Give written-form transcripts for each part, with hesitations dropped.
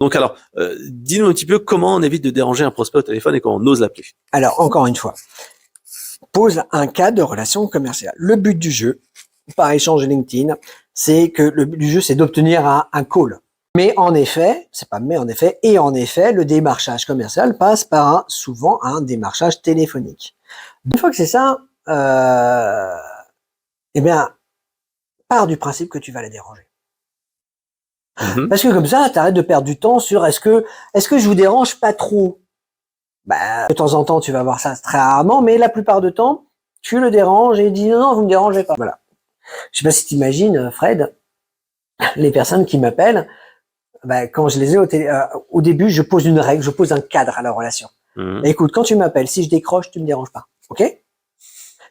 Donc alors, dis-nous un petit peu comment on évite de déranger un prospect au téléphone et comment on ose l'appeler. Alors, encore une fois, pose un cadre de relation commerciale. Le but du jeu, par échange LinkedIn, c'est que le but du jeu, c'est d'obtenir un call. Mais en effet, le démarchage commercial passe par souvent un démarchage téléphonique. Une fois que c'est ça, eh bien, pars du principe que tu vas les déranger. Parce que comme ça, t'arrêtes de perdre du temps sur est-ce que je vous dérange pas trop? Bah, de temps en temps, tu vas voir ça très rarement, mais la plupart du temps, tu le déranges et il dit non, vous me dérangez pas. Voilà. Je sais pas si t'imagines, Fred, les personnes qui m'appellent, bah, quand je les ai au début, je pose une règle, je pose un cadre à la relation. Écoute, quand tu m'appelles, si je décroche, tu me déranges pas. Ok?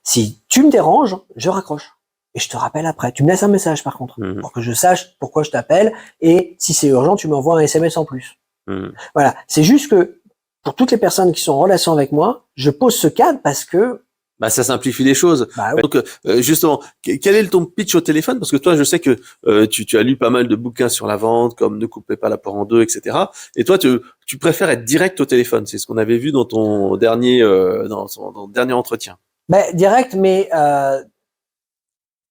Si tu me déranges, je raccroche. Et je te rappelle après. Tu me laisses un message par contre, pour que je sache pourquoi je t'appelle. Et si c'est urgent, tu m'envoies un SMS en plus. Voilà. C'est juste que pour toutes les personnes qui sont en relation avec moi, je pose ce cadre parce que bah, ça simplifie les choses. Bah, oui. Donc, justement, quel est ton pitch au téléphone? Parce que toi, je sais que tu as lu pas mal de bouquins sur la vente, comme Ne coupez pas la poire en deux, etc. Et toi, tu préfères être direct au téléphone. C'est ce qu'on avait vu dans ton dernier, dans ton dernier entretien. Ben, direct, mais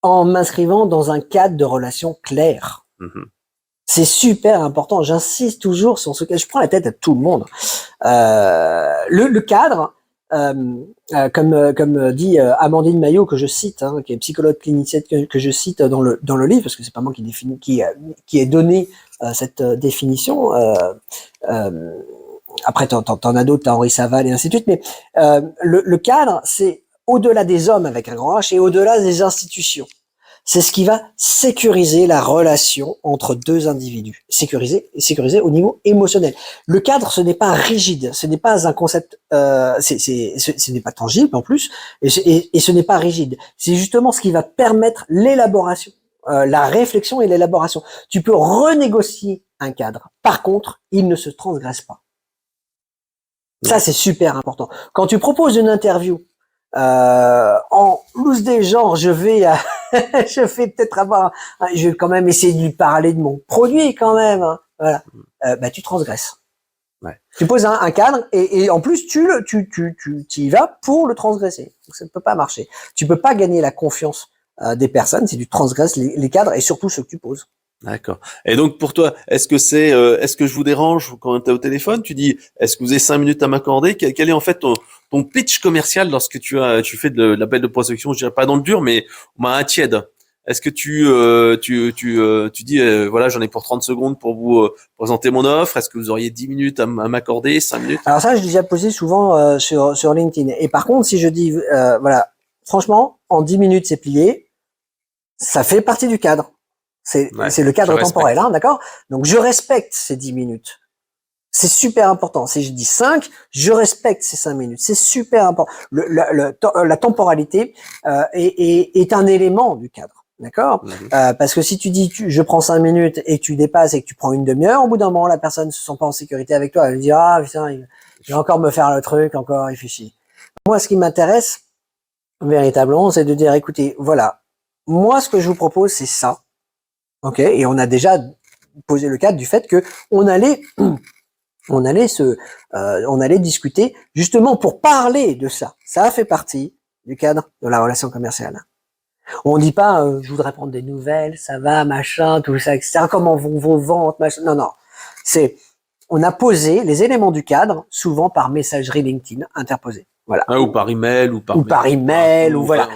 en m'inscrivant dans un cadre de relation clair. C'est super important. J'insiste toujours sur ce cadre. Je prends la tête à tout le monde. Le cadre, comme dit Amandine Maillot, que je cite, qui est psychologue clinicienne, que je cite dans le livre, parce que c'est pas moi qui ai donné cette définition. Après, t'en as d'autres, t'as Henri Saval et ainsi de suite. Mais le cadre, c'est au-delà des hommes avec un grand H et au-delà des institutions. C'est ce qui va sécuriser la relation entre deux individus. Sécuriser au niveau émotionnel. Le cadre, ce n'est pas rigide, ce n'est pas un concept, ce n'est pas tangible en plus, et ce n'est pas rigide. C'est justement ce qui va permettre l'élaboration, la réflexion et l'élaboration. Tu peux renégocier un cadre. Par contre, il ne se transgresse pas. Ça, c'est super important. Quand tu proposes une interview, en loose des genres, je vais peut-être je vais quand même essayer de lui parler de mon produit quand même. Voilà. Bah, tu transgresses. Ouais. Tu poses un cadre et en plus tu y vas pour le transgresser. Donc ça ne peut pas marcher. Tu peux pas gagner la confiance des personnes si tu transgresses les cadres et surtout ceux que tu poses. D'accord. Et donc pour toi, est-ce que je vous dérange quand tu es au téléphone? Tu dis, est-ce que vous avez 5 minutes à m'accorder? Quel est en fait ton pitch commercial lorsque tu fais de l'appel de prospection, je dirais pas dans le dur, mais un tiède? Est-ce que tu dis, voilà, j'en ai pour 30 secondes pour vous présenter mon offre? Est-ce que vous auriez 10 minutes à m'accorder, 5 minutes? Alors ça, je l'ai déjà posé souvent sur LinkedIn. Et par contre, si je dis, voilà, franchement, en 10 minutes, c'est plié, ça fait partie du cadre. C'est le cadre temporel, d'accord? Donc, je respecte ces 10 minutes. C'est super important. Si je dis 5, je respecte ces 5 minutes. C'est super important. La temporalité est un élément du cadre, d'accord? Parce que si tu dis je prends 5 minutes et que tu dépasses et que tu prends une demi-heure, au bout d'un moment, la personne ne se sent pas en sécurité avec toi. Elle dit ah putain, il va encore me faire le truc, encore il fait chier. Moi, ce qui m'intéresse véritablement, c'est de dire écoutez, voilà, moi ce que je vous propose, c'est ça. Ok, et on a déjà posé le cadre du fait que on allait discuter justement pour parler de ça. Ça fait partie du cadre de la relation commerciale. On dit pas je voudrais prendre des nouvelles, ça va, machin, tout ça, etc. Comment vont vos ventes, machin. Non. On a posé les éléments du cadre, souvent par messagerie LinkedIn interposée. Voilà. Ah, ou par email, ou voilà.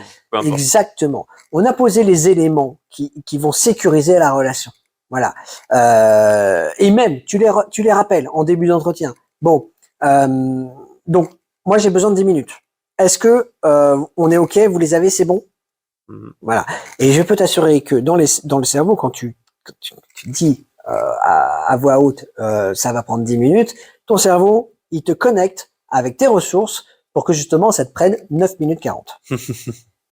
Exactement. On a posé les éléments qui vont sécuriser la relation. Voilà. Et même, tu les rappelles en début d'entretien. Bon, donc moi j'ai besoin de 10 minutes. Est-ce que on est OK, vous les avez, c'est bon? Voilà. Et je peux t'assurer que dans le cerveau, quand tu dis à voix haute, ça va prendre 10 minutes, ton cerveau, il te connecte avec tes ressources pour que justement ça te prenne 9 minutes 40.